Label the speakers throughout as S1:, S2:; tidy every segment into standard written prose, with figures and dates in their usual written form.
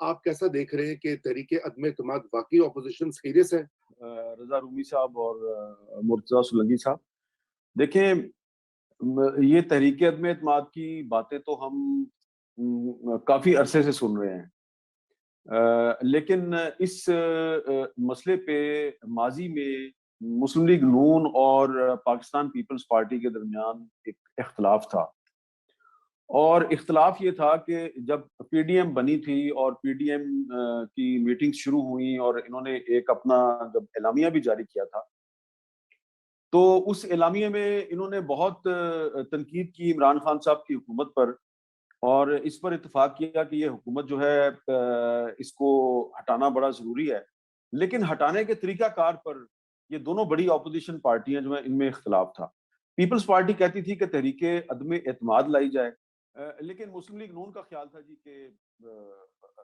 S1: آپ کیسا دیکھ رہے ہیں کہ تحریک عدم اعتماد واقعی اپوزیشن سیریس ہے؟
S2: رضا رومی صاحب اور مرتضیٰ سولنگی صاحب، دیکھیں یہ تحریک عدم اعتماد کی باتیں تو ہم کافی عرصے سے سن رہے ہیں، لیکن اس مسئلے پہ ماضی میں مسلم لیگ نون اور پاکستان پیپلز پارٹی کے درمیان ایک اختلاف تھا، اور اختلاف یہ تھا کہ جب پی ڈی ایم بنی تھی اور پی ڈی ایم کی میٹنگ شروع ہوئی اور انہوں نے ایک اپنا جب اعلامیہ بھی جاری کیا تھا، تو اس اعلامیہ میں انہوں نے بہت تنقید کی عمران خان صاحب کی حکومت پر، اور اس پر اتفاق کیا کہ یہ حکومت جو ہے اس کو ہٹانا بڑا ضروری ہے، لیکن ہٹانے کے طریقہ کار پر یہ دونوں بڑی اپوزیشن پارٹیاں جو ہیں ان میں اختلاف تھا۔ پیپلز پارٹی کہتی تھی کہ تحریک عدم اعتماد لائی جائے، لیکن مسلم لیگ نون کا خیال تھا جی کہ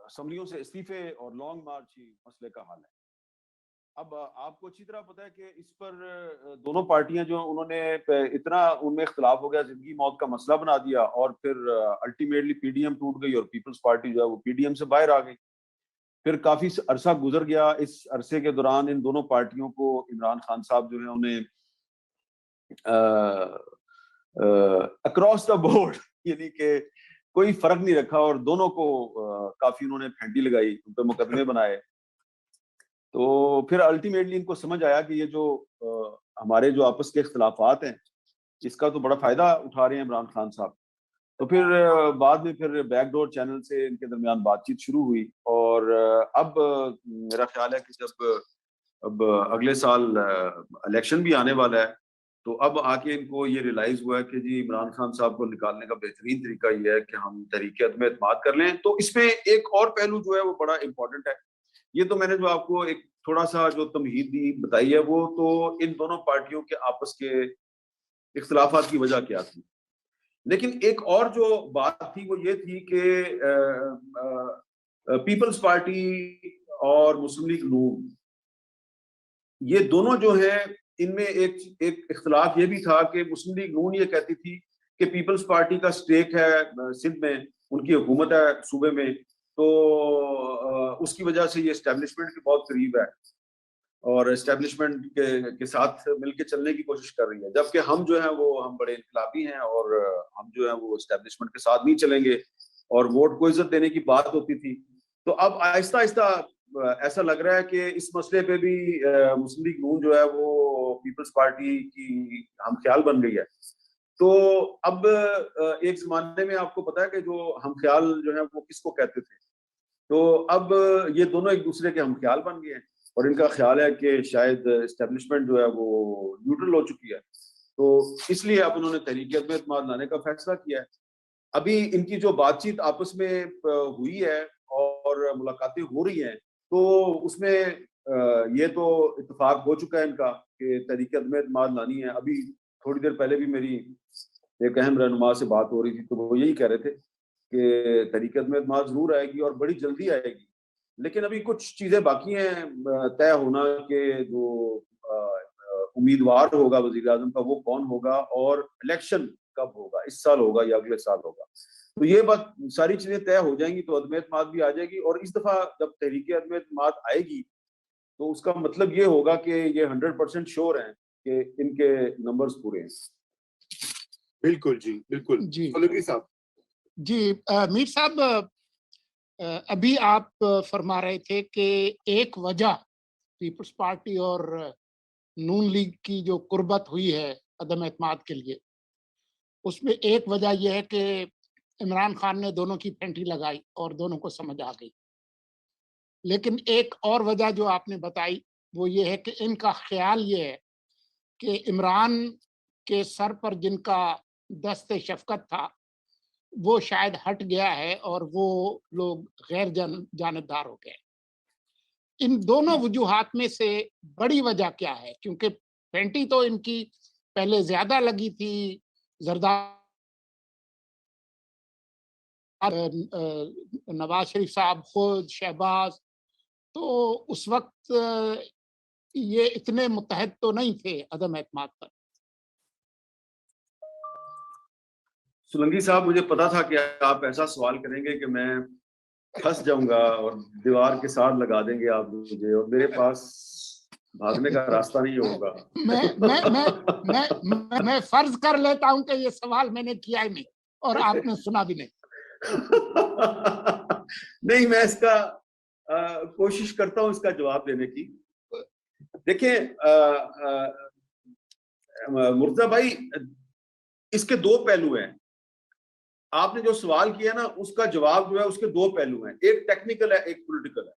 S2: اسمبلیوں سے استعفے اور لانگ مارچ ہی مسئلے کا حل ہے۔ اب آپ کو اچھی طرح پتہ ہے کہ اس پر دونوں پارٹیاں جو انہوں نے اتنا ان میں اختلاف ہو گیا، زندگی موت کا مسئلہ بنا دیا، اور پھر الٹیمیٹلی پی ڈی ایم ٹوٹ گئی اور پیپلز پارٹی جو ہے وہ پی ڈی ایم سے باہر آ گئی۔ پھر کافی عرصہ گزر گیا، اس عرصے کے دوران ان دونوں پارٹیوں کو عمران خان صاحب جو ہے انہیں اکراس دا بورڈ یعنی کہ کوئی فرق نہیں رکھا، اور دونوں کو کافی انہوں نے پھینٹی لگائی، ان پہ مقدمے بنائے۔ تو پھر الٹیمیٹلی ان کو سمجھ آیا کہ یہ جو ہمارے جو آپس کے اختلافات ہیں اس کا تو بڑا فائدہ اٹھا رہے ہیں عمران خان صاحب، تو پھر بعد میں پھر بیک ڈور چینل سے ان کے درمیان بات چیت شروع ہوئی، اور اب میرا خیال ہے کہ جب اب اگلے سال الیکشن بھی آنے والا ہے تو اب آ کے ان کو یہ ریلائز ہوا ہے کہ جی عمران خان صاحب کو نکالنے کا بہترین طریقہ یہ ہے کہ ہم تحریک عدم اعتماد کر لیں۔ تو اس میں ایک اور پہلو جو ہے وہ بڑا امپورٹنٹ ہے، یہ تو میں نے جو آپ کو ایک تھوڑا سا جو تمہید دی بتائی ہے، وہ تو ان دونوں پارٹیوں کے آپس کے اختلافات کی وجہ کیا تھی، لیکن ایک اور جو بات تھی وہ یہ تھی کہ پیپلز پارٹی اور مسلم لیگ نون یہ دونوں جو ہیں ان میں ایک اختلاف یہ بھی تھا کہ مسلم لیگ نون یہ کہتی تھی کہ پیپلز پارٹی کا سٹیک ہے سندھ میں، ان کی حکومت ہے صوبے میں، تو اس کی وجہ سے یہ اسٹیبلشمنٹ کے بہت قریب ہے اور اسٹیبلشمنٹ کے ساتھ مل کے چلنے کی کوشش کر رہی ہے، جبکہ ہم جو ہیں وہ ہم بڑے انقلابی ہیں اور ہم جو ہیں وہ اسٹیبلشمنٹ کے ساتھ نہیں چلیں گے، اور ووٹ کو عزت دینے کی بات ہوتی تھی۔ تو اب آہستہ آہستہ ایسا لگ رہا ہے کہ اس مسئلے پہ بھی مسلم لیگ نون جو ہے وہ پیپلز پارٹی کی ہم خیال بن گئی ہے۔ تو اب ایک زمانے میں آپ کو پتا ہے کہ جو ہم خیال جو ہے وہ کس کو کہتے تھے، تو اب یہ دونوں ایک دوسرے کے ہم خیال بن گئے ہیں، اور ان کا خیال ہے کہ شاید اسٹیبلشمنٹ جو ہے وہ نیوٹرل ہو چکی ہے، تو اس لیے اب انہوں نے تحریک عدم اعتماد لانے کا فیصلہ کیا ہے۔ ابھی ان کی جو بات چیت آپس میں ہوئی ہے اور ملاقاتیں ہو رہی ہیں، تو اس میں یہ تو اتفاق ہو چکا ہے ان کا کہ تحریک عدم اعتماد لانی ہے۔ ابھی تھوڑی دیر پہلے بھی میری ایک اہم رہنما سے بات ہو رہی تھی تو وہ یہی کہہ رہے تھے کہ تحریک عدم اعتماد ضرور آئے گی اور بڑی جلدی آئے گی، لیکن ابھی کچھ چیزیں باقی ہیں طے ہونا کہ جو امیدوار ہوگا وزیر اعظم کا وہ کون ہوگا، اور الیکشن کب ہوگا، اس سال ہوگا یا اگلے سال ہوگا، تو یہ بات ساری چیزیں طے ہو جائیں گی تو عدم اعتماد بھی آ جائے گی، اور اس دفعہ جب تحریک عدم اعتماد آئے گی تو اس کا مطلب یہ ہوگا کہ یہ 100% شور ہیں کہ ان کے نمبرز پورے ہیں۔
S1: بالکل جی، بالکل
S3: جی
S1: سولنگی صاحب۔
S3: جی میر صاحب، ابھی آپ فرما رہے تھے کہ ایک وجہ پیپلز پارٹی اور نون لیگ کی جو قربت ہوئی ہے عدم اعتماد کے لیے، اس میں ایک وجہ یہ ہے کہ عمران خان نے دونوں کی پھینٹی لگائی اور دونوں کو سمجھ آ گئی، لیکن ایک اور وجہ جو آپ نے بتائی وہ یہ ہے کہ ان کا خیال یہ ہے کہ عمران کے سر پر جن کا دست شفقت تھا وہ شاید ہٹ گیا ہے اور وہ لوگ غیر جانبدار ہو گئے۔ ان دونوں وجوہات میں سے بڑی وجہ کیا ہے؟ کیونکہ پینٹی تو ان کی پہلے زیادہ لگی تھی، زرداری نواز شریف صاحب خود، شہباز، تو اس وقت یہ اتنے متحد تو نہیں تھے عدم اعتماد پر۔
S2: سولنگی صاحب، مجھے پتا تھا کہ آپ ایسا سوال کریں گے کہ میں پھنس جاؤں گا اور دیوار کے ساتھ لگا دیں گے آپ مجھے اور میرے پاس بھاگنے کا راستہ نہیں ہوگا.
S3: میں فرض کر لیتا ہوں کہ یہ سوال میں نے کیا ہی نہیں اور آپ نے سنا بھی نہیں.
S2: نہیں, میں اس کا کوشش کرتا ہوں اس کا جواب دینے کی. دیکھیں مرتضیٰ بھائی, اس کے دو پہلو ہیں. آپ نے جو سوال کیا نا اس کا جواب جو ہے اس کے دو پہلو ہیں, ایک ٹیکنیکل ہے ایک پولیٹیکل ہے.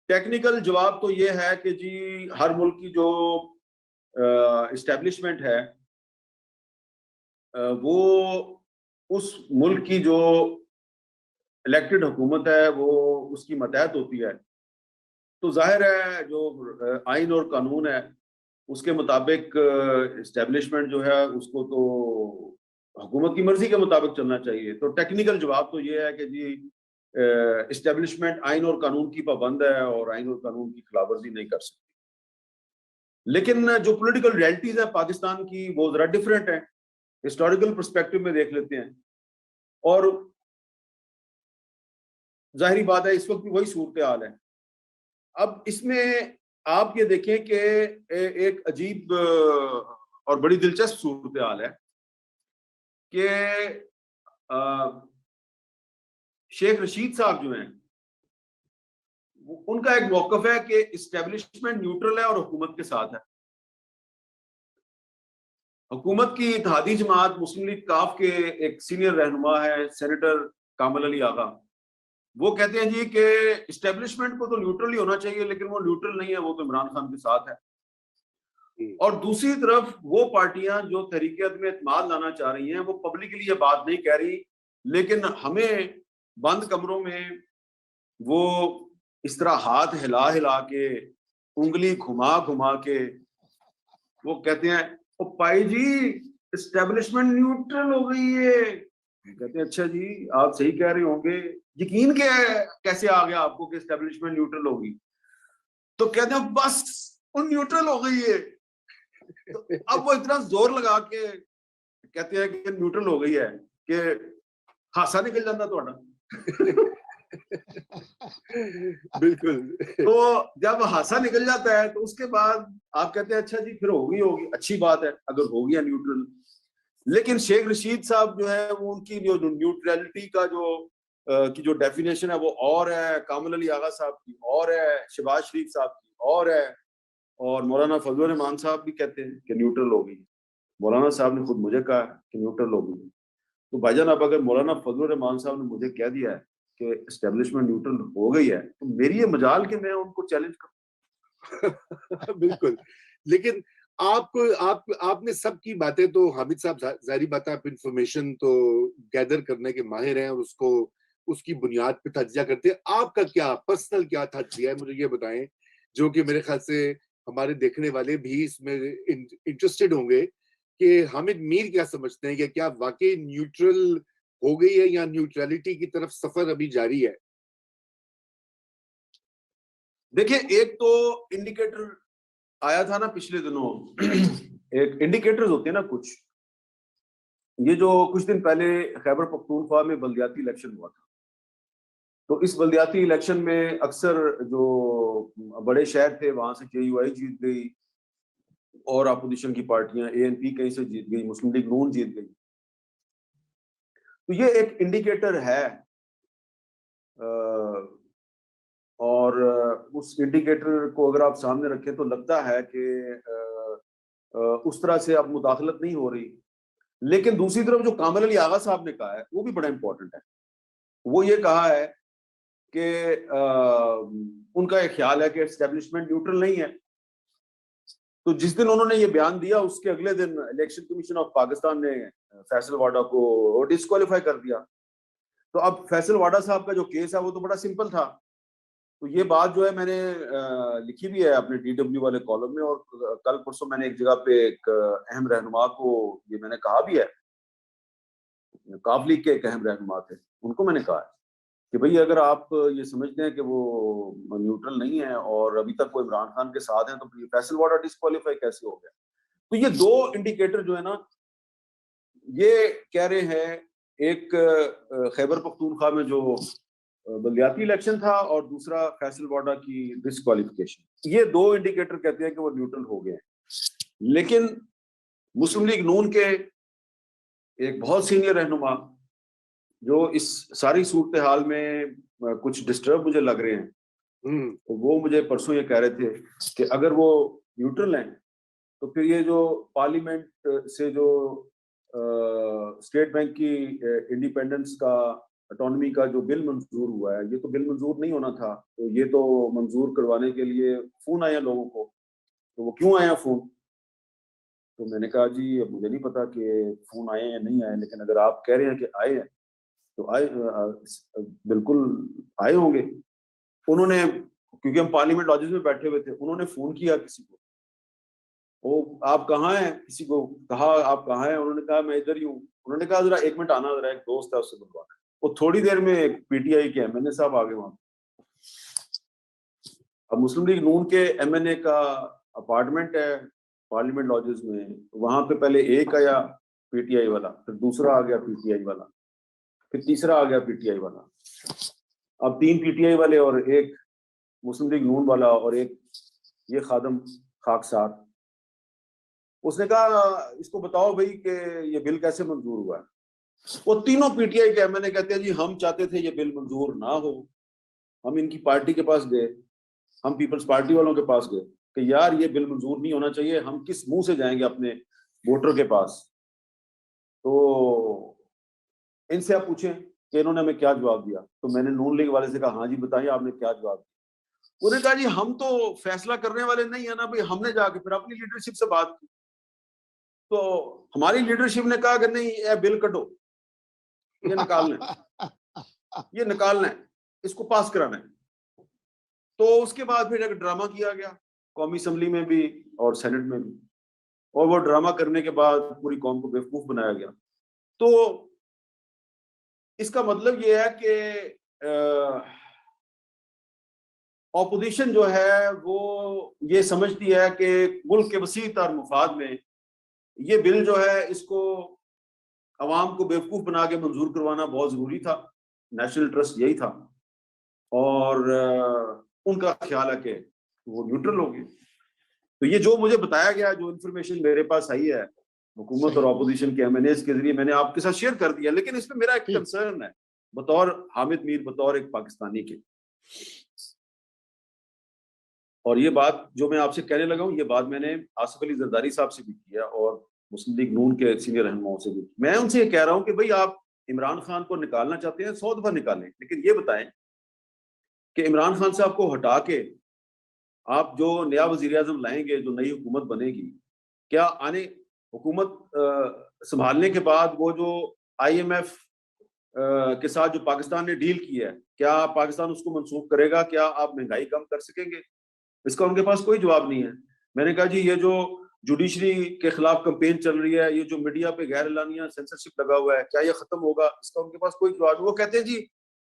S2: ٹیکنیکل جواب تو یہ ہے کہ جی ہر ملک کی جو اسٹیبلشمنٹ ہے وہ اس ملک کی جو الیکٹڈ حکومت ہے وہ اس کی ماتحت ہوتی ہے. تو ظاہر ہے جو آئین اور قانون ہے اس کے مطابق اسٹیبلشمنٹ جو ہے اس کو تو حکومت کی مرضی کے مطابق چلنا چاہیے. تو ٹیکنیکل جواب تو یہ ہے کہ جی اسٹیبلشمنٹ آئین اور قانون کی پابند ہے اور آئین اور قانون کی خلاف ورزی نہیں کر سکتی. لیکن جو پولیٹیکل ریئلٹیز ہیں پاکستان کی وہ ذرا ڈیفرنٹ ہیں. ہسٹوریکل پرسپیکٹو میں دیکھ لیتے ہیں اور ظاہری بات ہے اس وقت بھی وہی صورتحال ہے. اب اس میں آپ یہ دیکھیں کہ ایک عجیب اور بڑی دلچسپ صورتحال ہے کہ شیخ رشید صاحب جو ہیں ان کا ایک موقف ہے کہ اسٹیبلشمنٹ نیوٹرل ہے اور حکومت کے ساتھ ہے. حکومت کی اتحادی جماعت مسلم لیگ کاف کے ایک سینئر رہنما ہے سینیٹر کامل علی آغا, وہ کہتے ہیں جی کہ اسٹیبلشمنٹ کو تو نیوٹرل ہی ہونا چاہیے لیکن وہ نیوٹرل نہیں ہے, وہ تو عمران خان کے ساتھ ہے. اور دوسری طرف وہ پارٹیاں جو تحریک عدم اعتماد لانا چاہ رہی ہیں وہ پبلکلی یہ بات نہیں کہہ رہی لیکن ہمیں بند کمروں میں وہ اس طرح ہاتھ ہلا ہلا کے انگلی گھما گھما کے وہ کہتے ہیں او پائی جی اسٹیبلشمنٹ نیوٹرل ہو گئی ہے. کہتے ہیں اچھا جی آپ صحیح کہہ رہے ہوں گے, یقین کیسے آ گیا آپ کو کہ اسٹیبلشمنٹ نیوٹرل ہوگی؟ تو کہتے ہیں بس وہ نیوٹرل ہو گئی ہے. تو اب وہ اتنا زور لگا کے کہتے ہیں کہ نیوٹرل ہو گئی ہے کہ ہاسا نکل جاتا تھوڑا.
S1: بالکل.
S2: تو جب ہاسا نکل جاتا ہے تو اس کے بعد آپ کہتے ہیں اچھا جی پھر ہوگی اچھی بات ہے اگر ہو گیا نیوٹرل. لیکن شیخ رشید صاحب جو ہے وہ ان کی جو نیوٹرلٹی کا جو ڈیفینیشن ہے وہ اور ہے, کامل علی آغا صاحب کی اور ہے, شہباز شریف صاحب کی اور ہے, اور مولانا فضل الرحمان صاحب بھی کہتے ہیں کہ نیوٹرل ہو گئی. مولانا صاحب نے خود مجھے کہا کہ نیوٹرل ہو گئی. تو بھائی جان اب اگر مولانا فضل الرحمان صاحب نے مجھے کہہ دیا ہے کہ اسٹیبلشمنٹ نیوٹرل ہو گئی ہے تو میری یہ مجال کہ میں ان کو چیلنج کروں.
S1: بالکل. لیکن آپ نے سب کی باتیں تو حامد صاحب ظاہری بات ہے آپ انفارمیشن تو گیدر کرنے کے ماہر ہیں اور اس کی بنیاد پہ تجزیہ کرتے ہیں. آپ کا کیا پرسنل کیا تجزیہ ہے مجھے یہ بتائیں, جو کہ میرے خیال سے ہمارے دیکھنے والے بھی اس میں انٹرسٹڈ ہوں گے کہ حامد میر کیا سمجھتے ہیں کہ کیا واقعی نیوٹرل ہو گئی ہے یا نیوٹرلٹی کی طرف سفر ابھی جاری ہے؟
S2: دیکھیں ایک تو انڈیکیٹر آیا تھا نا پچھلے دنوں, ایک انڈیکیٹرز ہوتے ہیں نا کچھ, یہ جو کچھ دن پہلے خیبر پختونخوا میں بلدیاتی الیکشن ہوا تھا. تو اس بلدیاتی الیکشن میں اکثر جو بڑے شہر تھے وہاں سے KUI جیت گئی اور اپوزیشن کی پارٹیاں ANP کہیں سے جیت گئی, مسلم لیگ نون جیت گئی. تو یہ ایک انڈیکیٹر ہے اور اس انڈیکیٹر کو اگر آپ سامنے رکھیں تو لگتا ہے کہ اس طرح سے اب مداخلت نہیں ہو رہی. لیکن دوسری طرف جو کامل علی آغا صاحب نے کہا ہے وہ بھی بڑا امپورٹنٹ ہے. وہ یہ کہا ہے کہ ان کا ایک خیال ہے کہ اسٹیبلشمنٹ نیوٹرل نہیں ہے. تو جس دن انہوں نے یہ بیان دیا اس کے اگلے دن الیکشن کمیشن آف پاکستان نے فیصل واڈا کو ڈسکوالیفائی کر دیا. تو اب فیصل واڈا صاحب کا جو کیس ہے وہ تو بڑا سمپل تھا. تو یہ بات جو ہے میں نے لکھی بھی ہے اپنے DW والے کالم میں, اور کل پرسوں میں نے ایک جگہ پہ ایک اہم رہنما کو یہ میں نے کہا بھی ہے, کاف لیگ کے ایک اہم رہنما تھے, ان کو میں نے کہا ہے کہ بھئی اگر آپ یہ سمجھتے ہیں کہ وہ نیوٹرل نہیں ہے اور ابھی تک وہ عمران خان کے ساتھ ہیں تو پھر فیصل واڈا ڈسکوالیفائی کیسے ہو گیا. تو یہ دو انڈیکیٹر جو ہے نا یہ کہہ رہے ہیں ایک خیبر پختونخوا میں جو بلدیاتی الیکشن تھا اور دوسرا فیصل واڈا کی ڈسکوالیفیکیشن. یہ دو انڈیکیٹر کہتے ہیں کہ وہ نیوٹرل ہو گئے ہیں. لیکن مسلم لیگ نون کے ایک بہت سینئر رہنما جو اس ساری صورتحال میں کچھ ڈسٹرب مجھے لگ رہے ہیں، وہ مجھے پرسوں یہ کہہ رہے تھے کہ اگر وہ نیوٹرل ہیں تو پھر یہ جو پارلیمنٹ سے جو اسٹیٹ بینک کی انڈیپینڈنس کا اٹانومی کا جو بل منظور ہوا ہے، یہ تو بل منظور نہیں ہونا تھا. تو یہ تو منظور کروانے کے لیے فون آیا لوگوں کو، تو وہ کیوں آیا فون؟ تو میں نے کہا جی اب مجھے نہیں پتا کہ فون آئے یا نہیں آئے، لیکن اگر آپ کہہ رہے ہیں کہ آئے ہیں تو آئے، بالکل آئے ہوں گے. انہوں نے، کیونکہ ہم پارلیمنٹ لاجز میں بیٹھے ہوئے تھے، انہوں نے فون کیا کسی کو، وہ آپ کہاں ہیں، کسی کو کہا آپ کہاں ہیں، انہوں نے کہا میں ادھر ہی ہوں. انہوں نے کہا ذرا 1 منٹ آنا، ذرا ایک دوست ہے اس سے بلوانا. وہ تھوڑی دیر میں پی ٹی آئی کے ایم این اے صاحب آگے وہاں. اب مسلم لیگ نون کے ایم این اے کا اپارٹمنٹ ہے پارلیمنٹ لاجز میں، وہاں پہ پہلے ایک آیا پی ٹی آئی والا، پھر دوسرا آ گیا پی ٹی آئی والا، پھر تیسرا آ گیا پی ٹی آئی والا. اب 3 پی ٹی آئی والے اور ایک مسلم لیگ نون والا اور ایک یہ خادم خاکسار. اس نے کہا اس کو بتاؤ بھائی کہ یہ بل کیسے منظور ہوا ہے. وہ تینوں پی ٹی آئی کے ایم این اے کہتے ہیں جی ہم چاہتے تھے یہ بل منظور نہ ہو. ہم ان کی پارٹی کے پاس گئے، ہم پیپلز پارٹی والوں کے پاس گئے کہ یار یہ بل منظور نہیں ہونا چاہیے، ہم کس منہ سے جائیں گے اپنے ووٹر کے پاس. تو ان سے آپ پوچھیں کہ انہوں نے ہمیں کیا جواب دیا. تو میں نے نون لیگ والے سے کہا ہاں جی بتائیے آپ نے کیا جواب دیا. انہوں نے کہا جی ہم تو فیصلہ کرنے والے نہیں ہیں نا بھائی، ہم نے جا کے پھر اپنی لیڈرشپ سے بات کی. تو ہماری لیڈرشپ نے کہا کہ نہیں یہ بل کٹو، یہ نکالنا ہے، یہ نکالنا ہے، اس کو پاس کرانا ہے. تو اس کے بعد پھر ایک ڈرامہ کیا گیا قومی اسمبلی میں بھی اور سینٹ میں بھی، اور وہ ڈرامہ کرنے کے بعد پوری قوم کو بیوقوف بنایا گیا. تو اس کا مطلب یہ ہے کہ اپوزیشن جو ہے وہ یہ سمجھتی ہے کہ ملک کے وسیع تر مفاد میں یہ بل جو ہے اس کو عوام کو بیوقوف بنا کے منظور کروانا بہت ضروری تھا. نیشنل انٹرسٹ یہی تھا، اور ان کا خیال ہے کہ وہ نیوٹرل ہو گئے. تو یہ جو مجھے بتایا گیا، جو انفارمیشن میرے پاس آئی ہے حکومت اور اپوزیشن کے ایم این ایز کے ذریعے، میں نے آپ کے ساتھ شیئر کر دیا. لیکن اس میں میرا ایک کنسرن ہے بطور حامد میر، بطور ایک پاکستانی کے، اور یہ بات جو میں آپ سے کہنے لگا ہوں، یہ بات میں نے آصف علی زرداری صاحب سے بھی کیا اور مسلم لیگ نون کے سینئر رہنماؤں سے بھی. میں ان سے یہ کہہ رہا ہوں کہ بھئی آپ عمران خان کو نکالنا چاہتے ہیں 100 دفعہ نکالیں، لیکن یہ بتائیں کہ عمران خان صاحب کو ہٹا کے آپ جو نیا وزیر اعظم لائیں گے، جو نئی حکومت بنے گی، کیا آنے حکومت سنبھالنے کے بعد وہ جو آئی ایم ایف کے ساتھ جو پاکستان نے ڈیل کی ہے، کیا پاکستان اس کو منسوخ کرے گا؟ کیا آپ مہنگائی کم کر سکیں گے؟ اس کا ان کے پاس کوئی جواب نہیں ہے. میں نے کہا جی یہ جو جوڈیشری کے خلاف کمپین چل رہی ہے، یہ جو میڈیا پہ غیر اعلانیہ سینسرشپ لگا ہوا ہے، کیا یہ ختم ہوگا؟ اس کا ان کے پاس کوئی جواب نہیں. وہ کہتے ہیں جی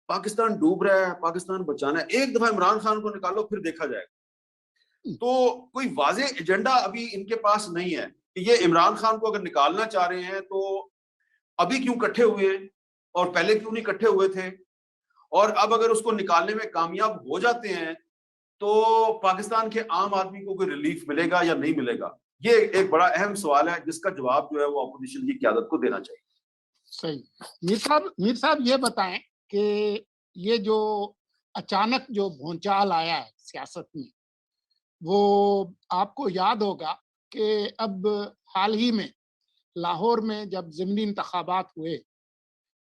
S2: پاکستان ڈوب رہا ہے، پاکستان بچانا ہے، ایک دفعہ عمران خان کو نکالو پھر دیکھا جائے گا. تو کوئی واضح ایجنڈا ابھی ان کے پاس نہیں ہے کہ یہ عمران خان کو اگر نکالنا چاہ رہے ہیں تو ابھی کیوں کٹھے ہوئے ہیں اور پہلے کیوں نہیں کٹھے ہوئے تھے، اور اب اگر اس کو نکالنے میں کامیاب ہو جاتے ہیں تو پاکستان کے عام آدمی کو کوئی ریلیف ملے گا یا نہیں ملے گا. یہ ایک بڑا اہم سوال ہے جس کا جواب جو ہے وہ اپوزیشن کی قیادت کو دینا چاہیے.
S3: صحیح. میر صاحب یہ بتائیں کہ یہ جو اچانک جو بھونچال آیا ہے سیاست میں، وہ آپ کو یاد ہوگا کہ اب حال ہی میں لاہور میں جب ضمنی انتخابات ہوئے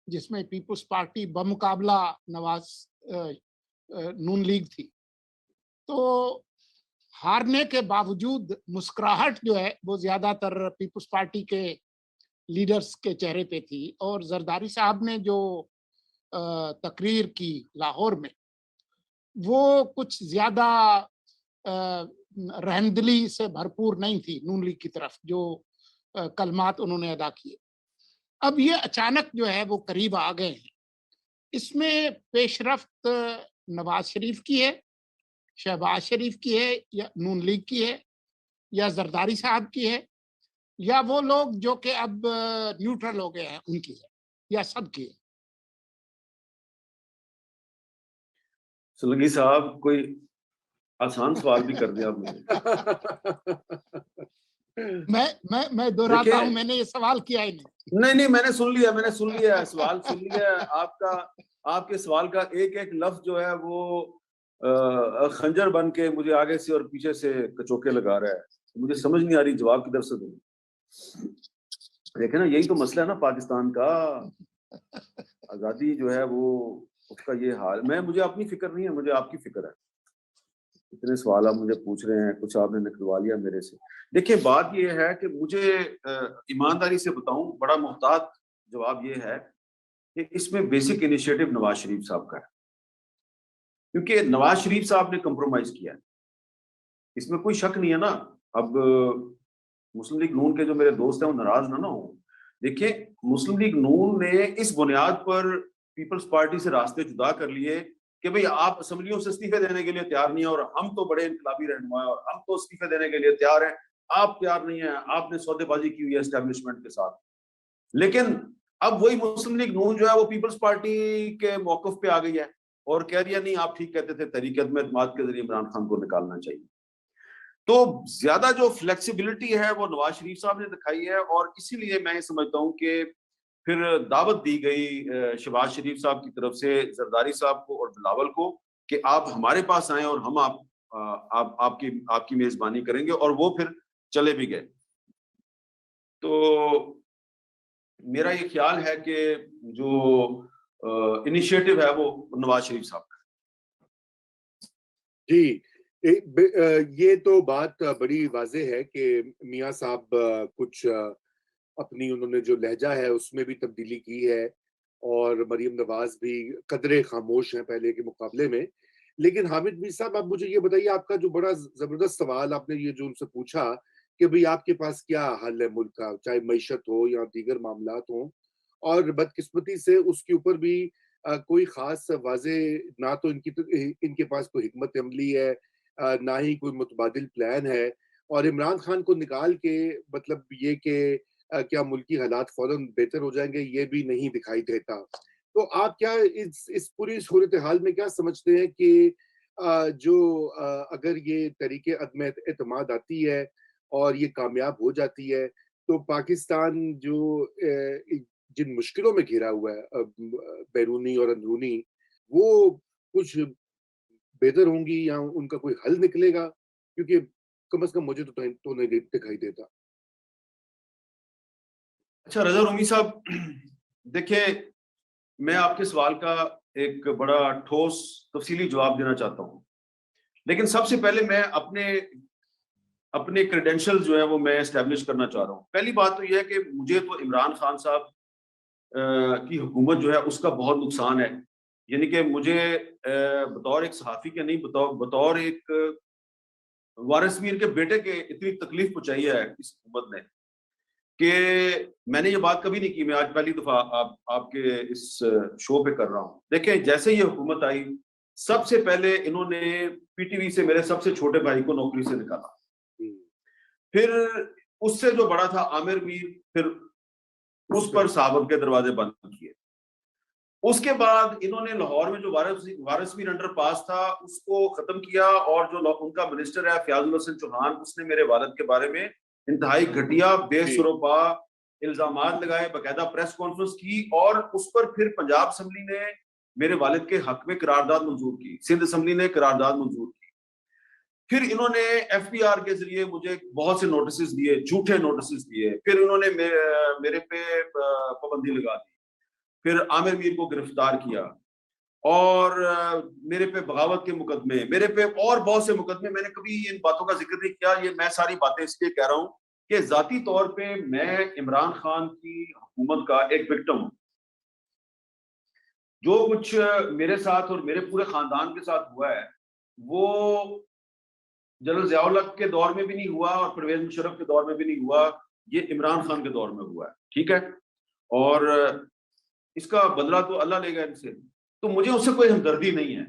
S3: جس میں پیپلز پارٹی بمقابلہ نواز نون لیگ تھی، تو ہارنے کے باوجود مسکراہٹ جو ہے وہ زیادہ تر پیپلز پارٹی کے لیڈرز کے چہرے پہ تھی. اور زرداری صاحب نے جو تقریر کی لاہور میں، وہ کچھ زیادہ رحمدلی سے بھرپور نہیں تھی نون لیگ کی طرف، جو کلمات انہوں نے ادا کیے. اب یہ اچانک جو ہے وہ قریب آ گئے ہیں. اس میں پیش رفت نواز شریف کی ہے، شہباز شریف کی ہے، یا نون لیگ کی ہے، یا زرداری صاحب کی ہے، یا وہ لوگ جو کہ اب نیوٹرل ہو گئے ہیں ان کی ہے؟ یا سب کی؟
S2: سلنگی صاحب کوئی آسان سوال بھی کر دیا آپ نے.
S3: میں دہراتا ہوں، میں نے یہ سوال کیا ہی
S2: نہیں میں نے سن لیا سوال سن لیا. آپ کے سوال کا ایک ایک لفظ جو ہے وہ خنجر بن کے مجھے آگے سے اور پیچھے سے کچوکے لگا رہا ہے. مجھے سمجھ نہیں آ رہی جواب کدھر سے دوں. دیکھیں نا، یہی تو مسئلہ ہے نا پاکستان کا. آزادی جو ہے وہ اس کا یہ حال. مجھے اپنی فکر نہیں ہے، مجھے آپ کی فکر ہے. اتنے سوال آپ مجھے پوچھ رہے ہیں، کچھ آپ نے نکلوا لیا میرے سے. دیکھیں بات یہ ہے کہ مجھے ایمانداری سے بتاؤں، بڑا محتاط جواب یہ ہے کہ اس میں بیسک انیشیٹو نواز شریف صاحب کا ہے، کیونکہ نواز شریف صاحب نے کمپرومائز کیا ہے، اس میں کوئی شک نہیں ہے نا. اب مسلم لیگ نون کے جو میرے دوست ہیں وہ ناراض نہ ہوں. دیکھیں مسلم لیگ نون نے اس بنیاد پر پیپلز پارٹی سے راستے جدا کر لیے کہ بھئی آپ اسمبلیوں سے استعفے دینے کے لیے تیار نہیں ہیں، اور ہم تو بڑے انقلابی رہنما ہیں اور ہم تو استعفے دینے کے لیے تیار ہیں، آپ تیار نہیں ہیں، آپ نے سودے بازی کی ہوئی ہے اسٹیبلشمنٹ کے ساتھ. لیکن اب وہی مسلم لیگ نون جو ہے وہ پیپلز پارٹی کے موقف پہ آ گئی ہے اور کہہ رہی ہے نہیں آپ ٹھیک کہتے تھے، تحریک عدم اعتماد کے ذریعے عمران خان کو نکالنا چاہیے. تو زیادہ جو فلیکسیبلٹی ہے وہ نواز شریف صاحب نے دکھائی ہے، اور اسی لیے میں یہ سمجھتا ہوں کہ پھر دعوت دی گئی شہباز شریف صاحب کی طرف سے زرداری صاحب کو اور بلاول کو کہ آپ ہمارے پاس آئیں اور ہم آپ کی میزبانی کریں گے، اور وہ پھر چلے بھی گئے. تو میرا یہ خیال ہے کہ جو انیشیٹو ہے وہ نواز شریف صاحب کا.
S1: جی یہ تو بات بڑی واضح ہے کہ میاں صاحب کچھ اپنی انہوں نے جو لہجہ ہے اس میں بھی تبدیلی کی ہے، اور مریم نواز بھی قدرے خاموش ہیں پہلے کے مقابلے میں. لیکن حامد میر صاحب آپ مجھے یہ بتائیے، آپ کا جو بڑا زبردست سوال آپ نے یہ جو ان سے پوچھا کہ بھئی آپ کے پاس کیا حل ہے ملک کا، چاہے معیشت ہو یا دیگر معاملات ہوں، اور بدقسمتی سے اس کے اوپر بھی کوئی خاص واضح نہ تو ان کے پاس کوئی حکمت عملی ہے، نہ ہی کوئی متبادل پلان ہے، اور عمران خان کو نکال کے مطلب یہ کہ کیا ملکی حالات فوراً بہتر ہو جائیں گے، یہ بھی نہیں دکھائی دیتا. تو آپ کیا اس پوری صورتحال میں کیا سمجھتے ہیں کہ جو اگر یہ طریقے عدم اعتماد آتی ہے اور یہ کامیاب ہو جاتی ہے تو پاکستان جو جن مشکلوں میں گھرا ہوا ہے بیرونی اور اندرونی، وہ کچھ بہتر ہوں گی یا ان کا کوئی حل نکلے گا؟ کیونکہ کم از کم مجھے تو نہیں دکھائی دیتا.
S2: اچھا رضا رومی صاحب، دیکھیں میں آپ کے سوال کا ایک بڑا ٹھوس تفصیلی جواب دینا چاہتا ہوں، لیکن سب سے پہلے میں اپنے کریڈینشل جو ہے وہ میں اسٹیبلش کرنا چاہ رہا ہوں. پہلی بات تو یہ ہے کہ مجھے تو عمران خان صاحب کی حکومت جو ہے اس کا بہت نقصان ہے. یعنی کہ مجھے بطور ایک صحافی کے نہیں، بطور ایک وارث میر کے بیٹے کے اتنی تکلیف پہنچائی ہے اس حکومت نے کہ میں نے یہ بات کبھی نہیں کی. میں آج پہلی دفعہ آپ کے اس شو پہ کر رہا ہوں. دیکھیں جیسے یہ حکومت آئی، سب سے پہلے انہوں نے پی ٹی وی سے میرے سب سے چھوٹے بھائی کو نوکری سے نکالا، پھر اس سے جو بڑا تھا عامر میر، پھر اس پر صحافت کے دروازے بند کیے. اس کے بعد انہوں نے لاہور میں جو وارث میر انڈر پاس تھا اس کو ختم کیا، اور جو ان کا منسٹر ہے فیاض الحسن چوہان، اس نے میرے والد کے بارے میں انتہائی گھٹیا بے سروپا الزامات لگائے، باقاعدہ پریس کانفرنس کی، اور اس پر پھر پنجاب اسمبلی نے میرے والد کے حق میں قرارداد منظور کی، سندھ اسمبلی نے قرارداد منظور کی. پھر انہوں نے ایف بی آر کے ذریعے مجھے بہت سے نوٹسز دیے، جھوٹے نوٹسز دیے. پھر انہوں نے میرے پہ پابندی لگا دی، پھر عامر میر کو گرفتار کیا، اور میرے پہ بغاوت کے مقدمے، میرے پہ اور بہت سے مقدمے. میں نے کبھی ان باتوں کا ذکر نہیں کیا، یہ میں ساری باتیں اس لیے کہہ رہا ہوں کہ ذاتی طور پہ میں عمران خان کی حکومت کا ایک وکٹم ہوں. جو کچھ میرے ساتھ اور میرے پورے خاندان کے ساتھ ہوا ہے وہ جنرل ضیاء الحق کے دور میں بھی نہیں ہوا اور پرویز مشرف کے دور میں بھی نہیں ہوا، یہ عمران خان کے دور میں ہوا ہے. ٹھیک ہے، اور اس کا بدلہ تو اللہ لے گا ان سے، تو مجھے اس سے کوئی ہمدردی نہیں ہے.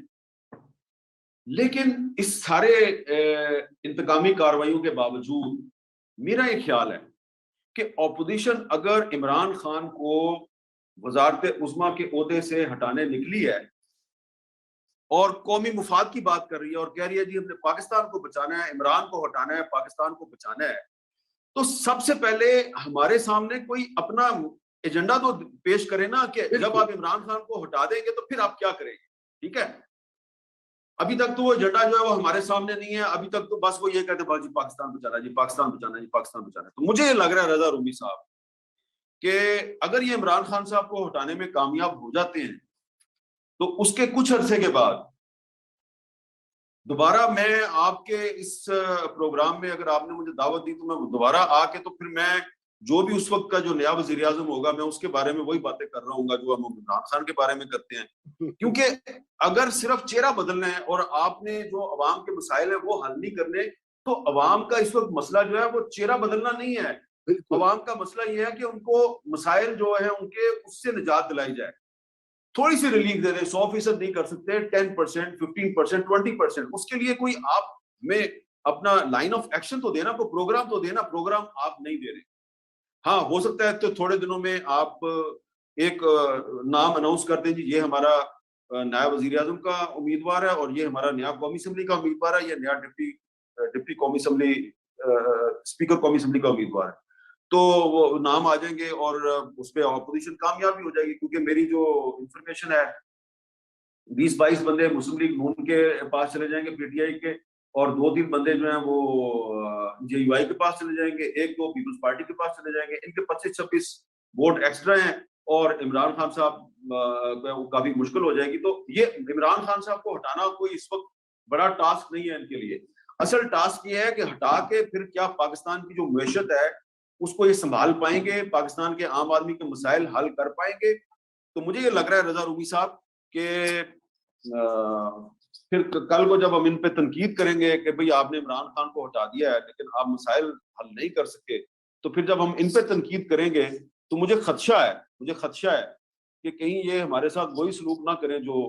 S2: لیکن اس سارے انتقامی کارروائیوں کے باوجود میرا یہ خیال ہے کہ اپوزیشن اگر عمران خان کو وزارت عظمیٰ کے عہدے سے ہٹانے نکلی ہے اور قومی مفاد کی بات کر رہی ہے اور کہہ رہی ہے جی ہم نے پاکستان کو بچانا ہے، عمران کو ہٹانا ہے، پاکستان کو بچانا ہے، تو سب سے پہلے ہمارے سامنے کوئی اپنا ایجنڈا تو پیش کرے نا کہ جب آپ عمران خان کو ہٹا دیں گے تو پھر آپ کیا کریں گے. ٹھیک ہے، ابھی تک تو وہ ایجنڈا جو ہے وہ ہمارے سامنے نہیں ہے. ابھی تک تو بس وہ یہ کہتے ہیں جی پاکستان بچانا، جی پاکستان بچانا، جی پاکستان بچانا. تو مجھے یہ لگ رہا ہے رضا رومی صاحب کہ اگر یہ عمران خان صاحب کو ہٹانے میں کامیاب ہو جاتے ہیں تو اس کے کچھ عرصے کے بعد دوبارہ میں آپ کے اس پروگرام میں اگر آپ نے مجھے دعوت دی تو میں دوبارہ آ کے تو پھر میں جو بھی اس وقت کا جو نیا وزیر اعظم ہوگا میں اس کے بارے میں وہی باتیں کر رہا ہوں گا جو ہم عمران خان کے بارے میں کرتے ہیں. کیونکہ اگر صرف چہرہ بدلنا ہے اور آپ نے جو عوام کے مسائل ہیں وہ حل نہیں کرنے تو عوام کا اس وقت مسئلہ جو ہے وہ چہرہ بدلنا نہیں ہے. عوام کا مسئلہ یہ ہے کہ ان کو مسائل جو ہیں ان کے اس سے نجات دلائی جائے. تھوڑی سی ریلیف دے دیں، 100% نہیں کر سکتے، 10%، 15%، 20%. اس کے لیے کوئی آپ میں اپنا لائن آف ایکشن تو دینا، کوئی پروگرام تو دینا. پروگرام آپ نہیں دے رہے. ہاں ہو سکتا ہے تو تھوڑے دنوں میں آپ ایک نام اناؤنس کر دیں جی یہ ہمارا نیا وزیر اعظم کا امیدوار ہے اور یہ ہمارا نیا قومی اسمبلی کا امیدوار ہے، یہ نیا ڈپٹی قومی اسمبلی اسپیکر قومی اسمبلی کا امیدوار ہے. تو وہ نام آ جائیں گے اور اس پہ اپوزیشن کامیاب بھی ہو جائے گی. کیونکہ میری جو انفارمیشن ہے 20-22 بندے مسلم لیگ نون کے پاس چلے جائیں گے پی ٹی آئی کے، اور 2-3 بندے جو ہیں وہ جے یو آئی کے پاس چلے جائیں گے، 1-2 پیپلز پارٹی کے پاس چلے جائیں گے. ان کے 25-26 ووٹ ایکسٹرا ہیں اور عمران خان صاحب کافی مشکل ہو جائے گی. تو یہ عمران خان صاحب کو ہٹانا کوئی اس وقت بڑا ٹاسک نہیں ہے ان کے لیے. اصل ٹاسک یہ ہے کہ ہٹا کے پھر کیا پاکستان کی جو معیشت ہے اس کو یہ سنبھال پائیں گے، پاکستان کے عام آدمی کے مسائل حل کر پائیں گے. تو مجھے یہ لگ رہا ہے رضا رومی صاحب کہ پھر کل کو جب ہم ان پہ تنقید کریں گے کہ بھئی آپ نے عمران خان کو ہٹا دیا ہے لیکن آپ مسائل حل نہیں کر سکے، تو پھر جب ہم ان پہ تنقید کریں گے تو مجھے خدشہ ہے کہ کہیں یہ ہمارے ساتھ وہی سلوک نہ کریں جو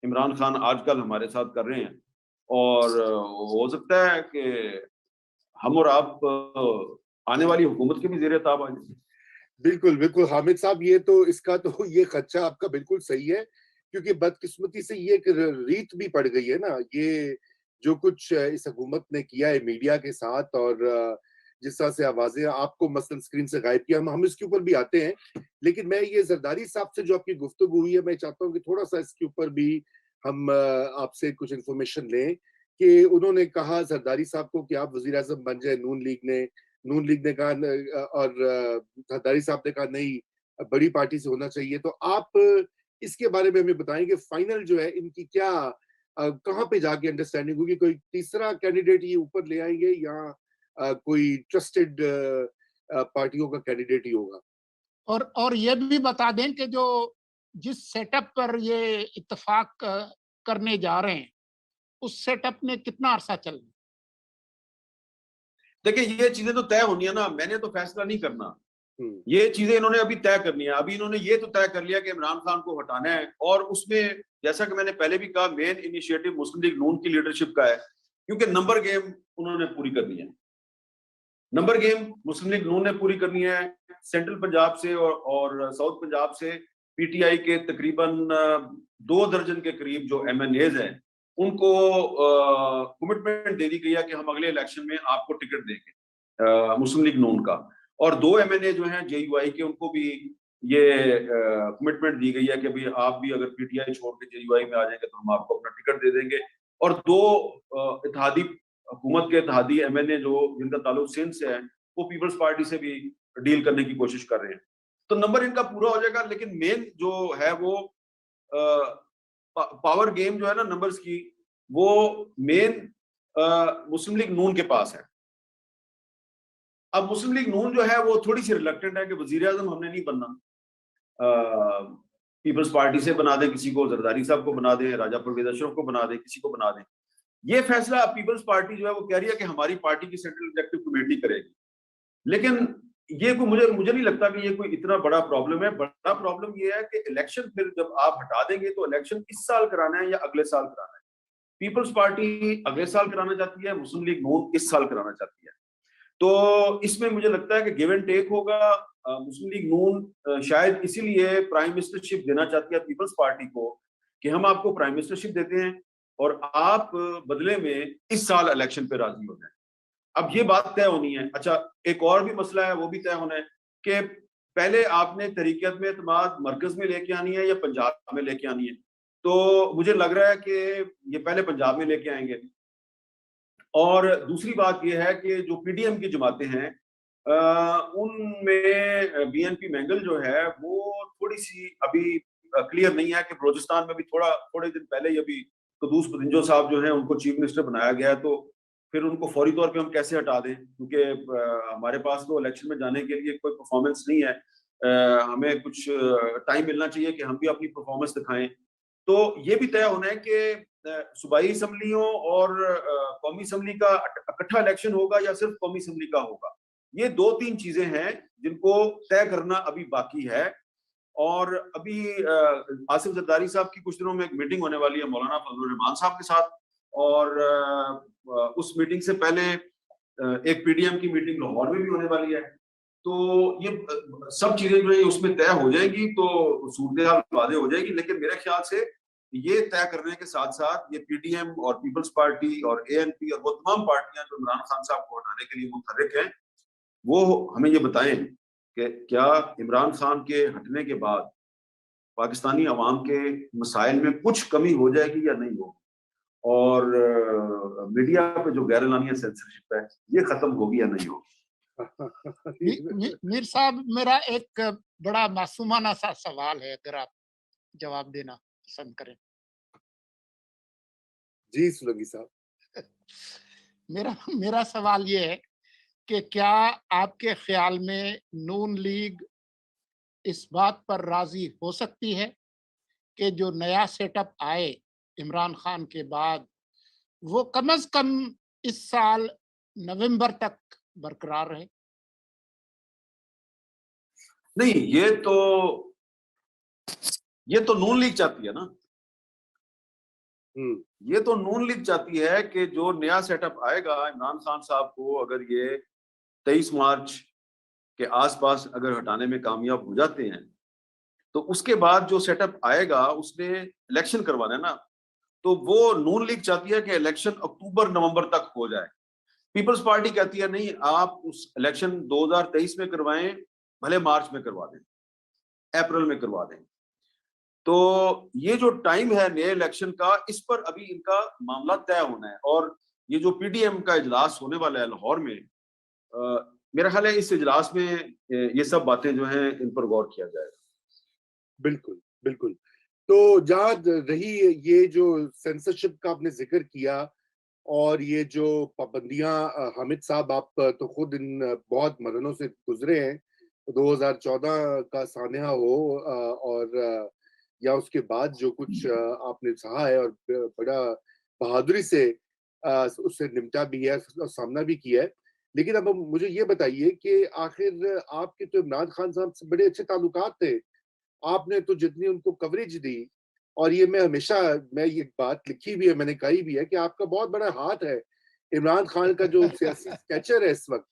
S2: عمران خان آج کل ہمارے ساتھ کر رہے ہیں. اور ہو سکتا ہے کہ ہم اور آپ آنے والی حکومت کے بھی زیر تاب آ جائیں.
S1: بالکل حامد صاحب، یہ تو اس کا تو یہ خدشہ آپ کا بالکل صحیح ہے، کیونکہ بدقسمتی سے یہ ایک ریت بھی پڑ گئی ہے نا، یہ جو کچھ اس حکومت نے کیا ہے میڈیا کے ساتھ اور جس طرح سے آوازیں آپ کو مثلا اسکرین سے غائب کیا، ہم اس کے اوپر بھی آتے ہیں. لیکن میں یہ زرداری صاحب سے جو آپ کی گفتگو ہوئی ہے میں چاہتا ہوں کہ تھوڑا سا اس کے اوپر بھی ہم آپ سے کچھ انفارمیشن لیں کہ انہوں نے کہا زرداری صاحب کو کہ آپ وزیر اعظم بن جائیں. نون لیگ نے کہا اور زرداری صاحب نے کہا نہیں بڑی پارٹی سے ہونا چاہیے. تو آپ اس کے بارے میں ہمیں بتائیں کہ فائنل جو ہے ان کی کیا کہاں پہ جا کے انڈرسٹینڈنگ ہوگی؟ کوئی تیسرا کینڈیڈیٹ یہ اوپر لے آئیں گے یا کوئی ٹرسٹڈ پارٹیوں کا کینڈیڈیٹ ہی ہوگا؟
S3: اور یہ بھی بتا دیں کہ جو جس سیٹ اپ پر یہ اتفاق کرنے جا رہے ہیں اس سیٹ اپ میں کتنا عرصہ چلنا؟
S2: دیکھیں یہ چیزیں تو طے ہونی ہے نا، میں نے تو فیصلہ نہیں کرنا. یہ چیزیں انہوں نے ابھی طے کرنی ہے. ابھی انہوں نے یہ تو طے کر لیا کہ عمران خان کو ہٹانا ہے، اور اس میں جیسا کہ میں نے پہلے بھی کہا مین انیشیٹو مسلم لیگ نون کی لیڈرشپ کا ہے، کیونکہ نمبر گیم انہوں نے پوری کرنی ہے. نمبر گیم مسلم لیگ نون نے پوری کرنی ہے. سینٹرل پنجاب سے اور ساؤتھ پنجاب سے پی ٹی آئی کے تقریباً 2 درجن کے قریب جو ایم این ایز ہیں ان کو کمٹمنٹ دے دی گئی ہے کہ ہم اگلے الیکشن میں آپ کو ٹکٹ دیں گے مسلم لیگ نون کا. اور 2 ایم این اے جو ہیں جے یو آئی کے ان کو بھی یہ کمٹمنٹ دی گئی ہے کہ بھی آپ بھی اگر پی ٹی آئی چھوڑ کے جے یو آئی میں آ جائیں گے تو ہم آپ کو اپنا ٹکٹ دے دیں گے. اور 2 اتحادی حکومت کے اتحادی ایم این اے جو جن کا تعلق سندھ سے ہے وہ پیپلز پارٹی سے بھی ڈیل کرنے کی کوشش کر رہے ہیں. تو نمبر ان کا پورا ہو جائے گا. لیکن مین جو ہے وہ پاور گیم جو ہے نا نمبرز کی، وہ مین مسلم لیگ نون کے پاس ہے. اب مسلم لیگ نون جو ہے وہ تھوڑی سی ریلکٹنٹ ہے کہ وزیر اعظم ہم نے نہیں بننا، پیپلز پارٹی سے بنا دیں کسی کو، زرداری صاحب کو بنا دیں، راجہ پرویز اشرف کو بنا دیں، کسی کو بنا دیں. یہ فیصلہ پیپلز پارٹی جو ہے وہ کہہ رہی ہے کہ ہماری پارٹی کی سینٹرل ایگزیکٹو کمیٹی کرے گی. لیکن یہ کوئی مجھے نہیں لگتا کہ یہ کوئی اتنا بڑا پرابلم ہے. بڑا پرابلم یہ ہے کہ الیکشن پھر جب آپ ہٹا دیں گے تو الیکشن اس سال کرانا ہے یا اگلے سال کرانا ہے. پیپلز پارٹی اگلے سال کرانا چاہتی ہے، مسلم لیگ نون اس سال کرانا چاہتی ہے. تو اس میں مجھے لگتا ہے کہ گیو اینڈ ٹیک ہوگا. مسلم لیگ نون شاید اسی لیے پرائم منسٹرشپ دینا چاہتی ہے پیپلز پارٹی کو کہ ہم آپ کو پرائم منسٹرشپ دیتے ہیں اور آپ بدلے میں اس سال الیکشن پہ راضی ہو جائیں. اب یہ بات طے ہونی ہے. اچھا ایک اور بھی مسئلہ ہے وہ بھی طے ہونا ہے کہ پہلے آپ نے تحریک میں اعتماد مرکز میں لے کے آنی ہے یا پنجاب میں لے کے آنی ہے. تو مجھے لگ رہا ہے کہ یہ پہلے پنجاب میں لے کے آئیں گے. اور دوسری بات یہ ہے کہ جو پی ڈی ایم کی جماعتیں ہیں ان میں بی این پی مینگل جو ہے وہ تھوڑی سی ابھی کلیئر نہیں ہے کہ بلوچستان میں بھی تھوڑے دن پہلے ہی ابھی قدوس پتنجو صاحب جو ہیں ان کو چیف منسٹر بنایا گیا ہے. تو پھر ان کو فوری طور پہ ہم کیسے ہٹا دیں کیونکہ ہمارے پاس تو الیکشن میں جانے کے لیے کوئی پرفارمنس نہیں ہے. ہمیں کچھ ٹائم ملنا چاہیے کہ ہم بھی اپنی پرفارمنس دکھائیں. تو یہ بھی طے ہونا ہے کہ صوبائی اسمبلیوں اور قومی اسمبلی کا اکٹھا الیکشن ہوگا یا صرف قومی اسمبلی کا ہوگا. یہ 2-3 چیزیں ہیں جن کو طے کرنا ابھی باقی ہے. اور ابھی آصف زرداری صاحب کی کچھ دنوں میں ایک میٹنگ ہونے والی ہے مولانا فضل الرحمان صاحب کے ساتھ اور اس میٹنگ سے پہلے ایک پی ڈی ایم کی میٹنگ لاہور میں بھی ہونے والی ہے. تو یہ سب چیزیں جو ہے اس میں طے ہو جائیں گی تو صورتحال واضح ہو جائے گی. لیکن میرے خیال سے یہ طے کرنے کے ساتھ ساتھ یہ پی ڈی ایم اور پیپلز پارٹی اور اے این پی اور وہ تمام پارٹیاں جو عمران خان صاحب کو ہٹانے کے لیے متحرک ہیں وہ ہمیں یہ بتائیں کہ کیا عمران خان کے ہٹنے کے بعد پاکستانی عوام کے مسائل میں کچھ کمی ہو جائے گی یا نہیں ہو. اور میڈیا پہ جو غیر اعلانیہ سینسرشپ ہے یہ ختم ہوگی یا نہیں ہوگی.
S3: میر صاحب میرا ایک بڑا معصومانہ سا سوال ہے اگر آپ جواب دینا پسند کریں.
S1: جی سلگی صاحب.
S3: میرا سوال یہ ہے کہ کیا آپ کے خیال میں نون لیگ اس بات پر راضی ہو سکتی ہے کہ جو نیا سیٹ اپ آئے عمران خان کے بعد وہ کم از کم اس سال نومبر تک برقرار رہے؟
S2: نہیں یہ تو نون لیگ چاہتی ہے نا. یہ تو نون لیگ چاہتی ہے کہ جو نیا سیٹ اپ آئے گا عمران خان صاحب کو اگر یہ 23 مارچ کے آس پاس اگر ہٹانے میں کامیاب ہو جاتے ہیں تو اس کے بعد جو سیٹ اپ آئے گا اس نے الیکشن کروانا ہے نا. تو وہ نون لیگ چاہتی ہے کہ الیکشن اکتوبر نومبر تک ہو جائے. پیپلز پارٹی کہتی ہے نہیں آپ اس الیکشن 2023 میں کروائیں بھلے مارچ میں کروا دیں اپریل میں کروا دیں. تو یہ جو ٹائم ہے نئے الیکشن کا اس پر ابھی ان کا معاملہ طے ہونا ہے. اور یہ جو پی ڈی ایم کا اجلاس ہونے والا ہے لاہور میں میرا خیال ہے اس اجلاس میں یہ سب باتیں جو ہیں ان پر غور کیا جائے گا.
S1: بالکل بالکل. تو جہاں رہی یہ جو سینسرشپ کا آپ نے ذکر کیا اور یہ جو پابندیاں حامد صاحب آپ تو خود ان بہت مرحلوں سے گزرے ہیں 2014 کا سانحہ ہو اور یا اس کے بعد جو کچھ آپ نے سہا ہے اور بڑا بہادری سے اس سے نمٹا بھی ہے اور سامنا بھی کیا ہے. لیکن اب مجھے یہ بتائیے کہ آخر آپ کے تو عمران خان صاحب سے بڑے اچھے تعلقات تھے. آپ نے تو جتنی ان کو کوریج دی اور یہ میں ہمیشہ یہ بات لکھی بھی ہے میں نے کہی بھی ہے کہ آپ کا بہت بڑا ہاتھ ہے عمران خان کا جو سیاسی اسکیچر ہے اس وقت.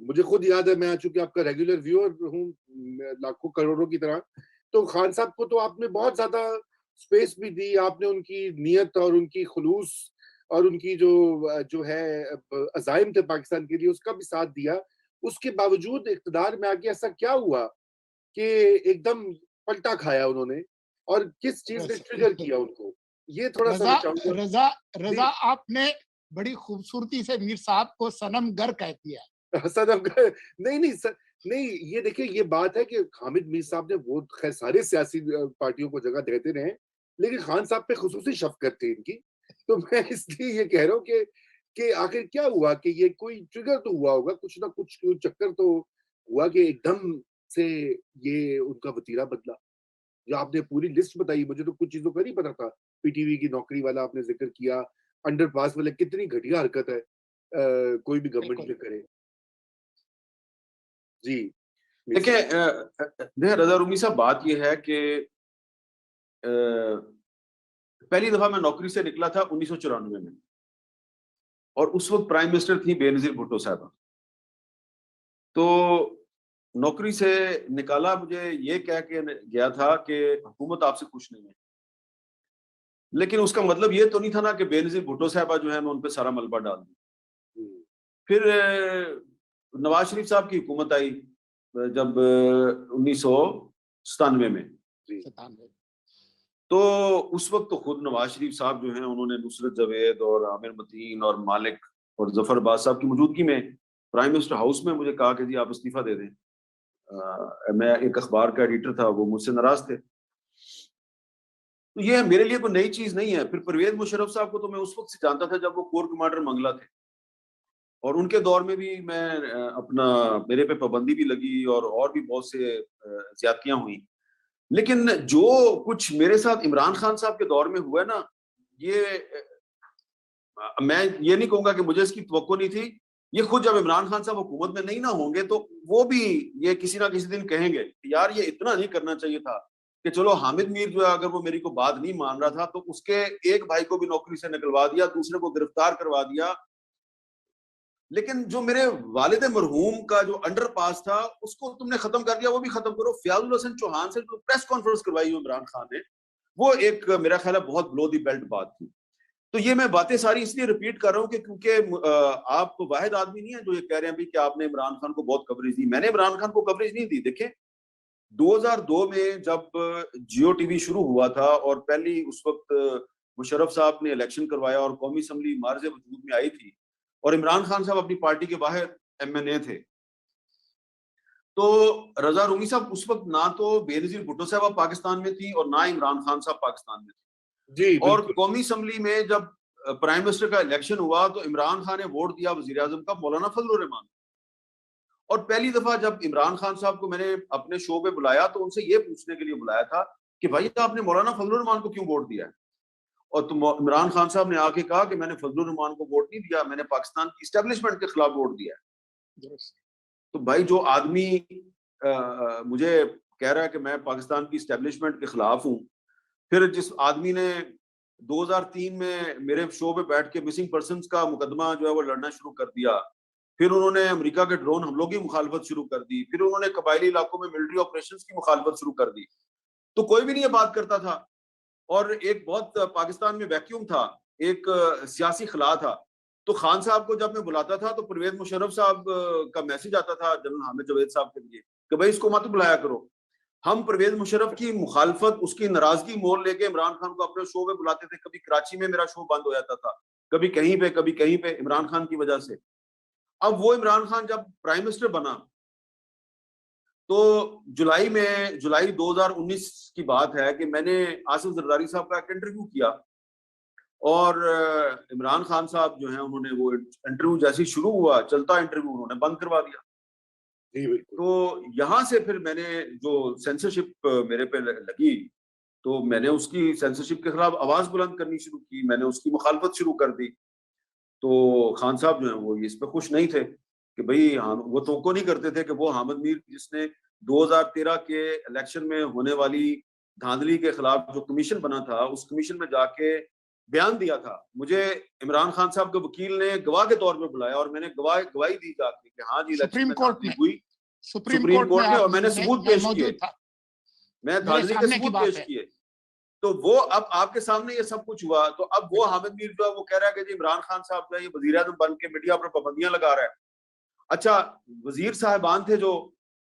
S1: مجھے خود یاد ہے میں چونکہ آپ کا ریگولر ویور ہوں لاکھوں کروڑوں کی طرح. تو خان صاحب کو تو آپ نے بہت زیادہ اسپیس بھی دی. آپ نے ان کی نیت اور ان کی خلوص اور ان کی جو ہے عزائم تھے پاکستان کے لیے اس کا بھی ساتھ دیا. اس کے باوجود اقتدار میں آگے ایسا کیا ہوا کہ ایک دم پلٹا کھایا انہوں نے اور کس چیز نے ٹریگر کیا ان کو؟ یہ تھوڑا سا
S3: رضا آپ نے بڑی خوبصورتی سے میر صاحب کو صنم گر کہہ دیا.
S1: نہیں یہ دیکھیں یہ بات ہے کہ حامد میر صاحب نے وہ خیر سارے سیاسی پارٹیوں کو جگہ دیتے رہے لیکن خان صاحب پہ خصوصی شفقت تھی ان کی. تو میں اس لیے یہ کہہ رہا ہوں کہ آخر کیا ہوا کہ یہ کوئی ٹریگر تو ہوا ہوگا کچھ نہ کچھ چکر تو ہوا کہ ایک دم سے یہ ان کا وتیرہ بدلا. جو آپ نے پوری لسٹ بتائی مجھے تو کچھ چیزوں کا نہیں پتا تھا. پی ٹی وی کی نوکری والا آپ نے ذکر کیا انڈر پاس والے کتنی گھٹیا حرکت ہے کوئی بھی گورنمنٹ میں کرے. جی
S2: دیکھیں رضا رومی صاحب بات یہ ہے کہ پہلی دفعہ میں نوکری سے نکلا تھا 1994 میں اور اس وقت پرائم منسٹر تھی بے نظیر بھٹو صاحبہ. تو نوکری سے نکالا مجھے یہ کہہ کے گیا تھا کہ حکومت آپ سے خوش نہیں ہے. لیکن اس کا مطلب یہ تو نہیں تھا نا کہ بے نظیر بھٹو صاحبہ جو ہے میں ان پہ سارا ملبہ ڈال دوں. پھر نواز شریف صاحب کی حکومت آئی جب 1997 میں. تو اس وقت تو خود نواز شریف صاحب جو ہیں انہوں نے نصرت جاوید اور عامر متین اور مالک اور ظفر عباس صاحب کی موجودگی میں پرائم منسٹر ہاؤس میں مجھے کہا کہ جی آپ استعفیٰ دے دیں. میں ایک اخبار کا ایڈیٹر تھا, وہ مجھ سے ناراض تھے. تو یہ میرے لیے کوئی نئی چیز نہیں ہے. پھر پرویز مشرف صاحب کو تو میں اس وقت سے جانتا تھا جب وہ کور کمانڈر منگلا تھے, اور ان کے دور میں بھی میں اپنا میرے پہ پابندی بھی لگی اور بھی بہت سے زیادتیاں ہوئیں. لیکن جو کچھ میرے ساتھ عمران خان صاحب کے دور میں ہوا ہے نا, یہ میں یہ نہیں کہوں گا کہ مجھے اس کی توقع نہیں تھی. یہ خود جب عمران خان صاحب حکومت میں نہیں نہ ہوں گے تو وہ بھی یہ کسی نہ کسی دن کہیں گے یار یہ اتنا نہیں کرنا چاہیے تھا کہ چلو حامد میر جو ہے اگر وہ میری کو بات نہیں مان رہا تھا تو اس کے ایک بھائی کو بھی نوکری سے نکلوا دیا, دوسرے کو گرفتار کروا دیا. لیکن جو میرے والد مرحوم کا جو انڈر پاس تھا اس کو تم نے ختم کر دیا, وہ بھی ختم کرو. فیاض الحسن چوہان سے جو پریس کانفرنس کروائی عمران خان نے, وہ ایک میرا خیال ہے بہت بلو دی بیلٹ بات تھی. تو یہ میں باتیں ساری اس لیے ریپیٹ کر رہا ہوں کہ کیونکہ آپ کو واحد آدمی نہیں ہے جو یہ کہہ رہے ہیں کہ آپ نے عمران خان کو بہت کوریج دی. میں نے عمران خان کو کوریج نہیں دی. دیکھیں 2002 میں جب جیو ٹی وی شروع ہوا تھا اور پہلی اس وقت مشرف صاحب نے الیکشن کروایا اور قومی اسمبلی مارز وجود میں آئی تھی اور عمران خان صاحب اپنی پارٹی کے باہر MNA تھے, تو رضا رومی صاحب اس وقت نہ تو بے نظیر بھٹو صاحب پاکستان میں تھی اور نہ عمران خان صاحب پاکستان میں تھے.
S1: جی
S2: اور قومی اسمبلی میں جب پرائم منسٹر کا الیکشن ہوا تو عمران خان نے ووٹ دیا وزیر اعظم کا مولانا فضل الرحمان. اور پہلی دفعہ جب عمران خان صاحب کو میں نے اپنے شو پہ بلایا تو ان سے یہ پوچھنے کے لیے بلایا تھا کہ بھائی آپ نے مولانا فضل الرحمان کو کیوں ووٹ دیا ہے. اور تو عمران خان صاحب نے آ کے کہا کہ میں نے فضل الرحمان کو ووٹ نہیں دیا, میں نے پاکستان کی اسٹیبلشمنٹ کے خلاف ووٹ دیا ہے. تو بھائی جو آدمی مجھے کہہ رہا ہے کہ میں پاکستان کی اسٹیبلشمنٹ کے خلاف ہوں, پھر جس آدمی نے 2003 میں میرے شو پہ بیٹھ کے مسنگ پرسنز کا مقدمہ جو ہے وہ لڑنا شروع کر دیا, پھر انہوں نے امریکہ کے ڈرون حملوں کی مخالفت شروع کر دی, پھر انہوں نے قبائلی علاقوں میں ملٹری آپریشنز کی مخالفت شروع کر دی, تو کوئی بھی نہیں یہ بات کرتا تھا. اور ایک بہت پاکستان میں ویکیوم تھا, ایک سیاسی خلا تھا. تو خان صاحب کو جب میں بلاتا تھا تو پرویز مشرف صاحب کا میسج آتا تھا جنرل حامد جاوید صاحب کے لیے کہ بھائی اس کو مت بلایا کرو. ہم پرویز مشرف کی مخالفت, اس کی ناراضگی مول لے کے عمران خان کو اپنے شو پہ بلاتے تھے. کبھی کراچی میں میرا شو بند ہو جاتا تھا, کبھی کہیں پہ عمران خان کی وجہ سے. اب وہ عمران خان جب پرائم منسٹر بنا تو جولائی 2019 کی بات ہے کہ میں نے آصف زرداری صاحب کا ایک انٹرویو کیا, اور عمران خان صاحب جو ہیں انہوں نے وہ انٹرویو جیسے شروع ہوا چلتا انٹرویو انہوں نے بند کروا دیا. تو یہاں سے پھر میں نے جو سینسرشپ میرے پہ لگی تو میں نے اس کی سینسرشپ کے خلاف آواز بلند کرنی شروع کی, میں نے اس کی مخالفت شروع کر دی. تو خان صاحب جو ہیں وہ اس پہ خوش نہیں تھے کہ بھئی وہ توقع نہیں کرتے تھے کہ وہ حامد میر جس نے 2013 کے الیکشن میں ہونے والی دھاندلی کے خلاف جو کمیشن بنا تھا اس کمیشن میں جا کے بیان دیا تھا. مجھے عمران خان صاحب کے وکیل نے گواہ کے طور پہ بلایا اور میں نے گواہی دی جا کے کہ ہاں جی الیکشن میں دھاندلی ہوئی سپریم کورٹ میں, اور میں نے ثبوت پیش کیے, میں دھاندلی کے ثبوت پیش کیے. تو وہ اب آپ کے سامنے یہ سب کچھ ہوا. تو اب وہ حامد میر جو ہے وہ کہہ رہا ہے کہ جی عمران خان صاحب جو ہے یہ وزیر اعظم بن کے میڈیا پر پابندیاں لگا رہا ہے. اچھا وزیر صاحبان تھے جو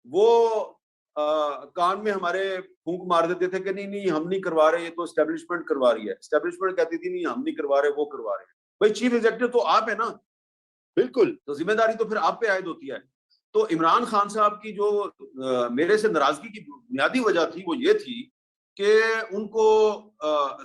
S2: وہ کان میں ہمارے پھونک مار دیتے تھے کہ نہیں ہم نہیں کروا رہے, یہ تو اسٹیبلشمنٹ کروا رہی ہے. اسٹیبلشمنٹ کہتی تھی نہیں ہم نہیں کروا رہے, وہ کروا رہے ہیں. بھائی چیف ایگزیکٹو تو آپ ہے نا,
S1: بالکل,
S2: تو ذمہ داری تو پھر آپ پہ عائد ہوتی ہے. تو عمران خان صاحب کی جو میرے سے ناراضگی کی بنیادی وجہ تھی وہ یہ تھی کہ ان کو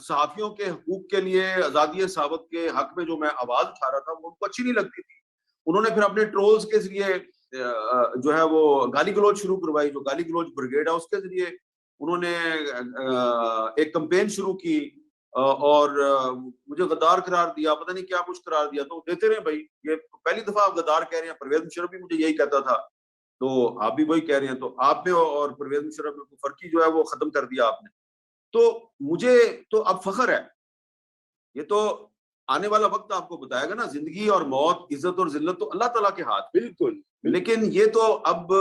S2: صحافیوں کے حقوق کے لیے آزادی صحافت کے حق میں جو میں آواز اٹھا رہا تھا وہ ان کو اچھی نہیں لگتی تھی. انہوں نے پھر اپنے ٹرولز کے ذریعے جو ہے وہ گالی گلوچ شروع کروائی, جو گالی گلوچ بریگیڈ ہے اس کے ذریعے انہوں نے ایک کمپین شروع کی اور مجھے غدار قرار دیا, پتہ نہیں کیا کچھ قرار دیا. تو دیتے رہے بھائی, یہ پہلی دفعہ آپ غدار کہہ رہے ہیں. پرویز مشرف بھی مجھے یہی کہتا تھا تو آپ بھی وہی کہہ رہے ہیں. تو آپ میں اور پرویز مشرف میں فرقی جو ہے وہ ختم کر دیا آپ نے. تو مجھے تو اب فخر ہے, یہ تو آنے والا وقت آپ کو بتائے گا نا, زندگی اور موت, عزت اور ذلت تو اللہ تعالیٰ کے ہاتھ.
S1: بالکل.
S2: لیکن یہ تو اب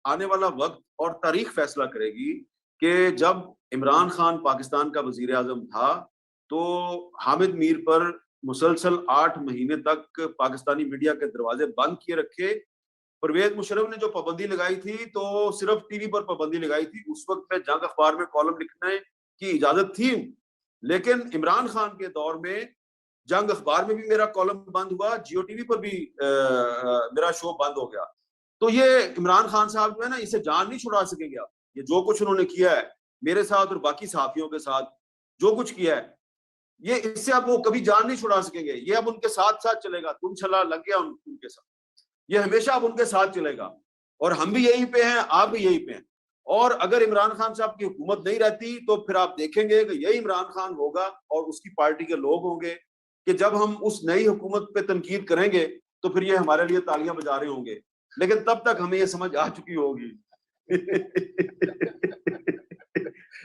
S2: آنے والا وقت اور تاریخ فیصلہ کرے گی کہ جب عمران خان پاکستان کا وزیر اعظم تھا تو حامد میر پر مسلسل 8 مہینے تک پاکستانی میڈیا کے دروازے بند کیے رکھے. پرویز مشرف نے جو پابندی لگائی تھی تو صرف ٹی وی پر پابندی لگائی تھی. اس وقت میں جنگ اخبار میں کالم لکھنے کی اجازت تھی, لیکن عمران خان کے دور میں جنگ اخبار میں بھی میرا کالم بند ہوا, جیو ٹی وی پر بھی میرا شو بند ہو گیا. تو یہ عمران خان صاحب جو ہے نا, اسے جان نہیں چھڑا سکیں گے. یہ جو کچھ انہوں نے کیا ہے میرے ساتھ اور باقی صحافیوں کے ساتھ, جو کچھ کیا ہے, یہ اس سے اب وہ کبھی جان نہیں چھڑا سکیں گے. یہ اب ان کے ساتھ ساتھ چلے گا. تم چھلا لگ گیا ان کے ساتھ, یہ ہمیشہ اب ان کے ساتھ چلے گا. اور ہم بھی یہی پہ ہیں, آپ بھی یہی پہ ہیں. اور اگر عمران خان صاحب کی حکومت نہیں رہتی تو پھر آپ دیکھیں گے کہ یہی عمران خان ہوگا اور اس کی پارٹی کے لوگ ہوں گے کہ جب ہم اس نئی حکومت پہ تنقید کریں گے تو پھر یہ ہمارے لیے تالیاں بجا رہے ہوں گے. لیکن تب تک ہمیں یہ سمجھ آ چکی ہوگی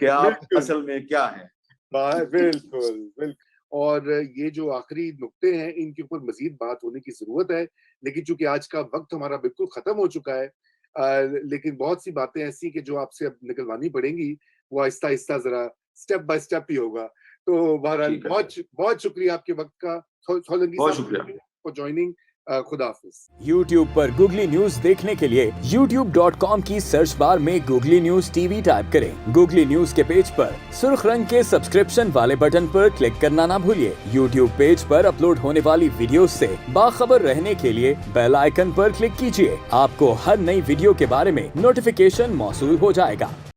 S2: کہ آپ اصل میں کیا ہے.
S1: بالکل بالکل. اور یہ جو آخری نقطے ہیں ان کے اوپر مزید بات ہونے کی ضرورت ہے, لیکن چونکہ آج کا وقت ہمارا بالکل ختم ہو چکا ہے, لیکن بہت سی باتیں ایسی کہ جو آپ سے اب نکلوانی پڑیں گی, وہ آہستہ آہستہ ذرا اسٹیپ بائی اسٹیپ ہی ہوگا. تو بہرحال بہت شکریہ آپ کے وقت کا,
S2: بہت شکریہ
S1: فار جوائننگ. خدا حافظ.
S4: YouTube پر گوگلی نیوز دیکھنے کے لیے youtube.com کی سرچ بار میں googly news T V type کریں. گوگلی نیوز کے پیج پر سرخ رنگ کے سبسکرپشن والے بٹن پر کلک کرنا نہ بھولیے. YouTube پیج پر اپلوڈ ہونے والی ویڈیوز سے باخبر رہنے کے لیے بیل آئیکن پر کلک کیجیے. آپ کو ہر نئی ویڈیو کے بارے میں نوٹیفیکیشن موصول ہو جائے گا.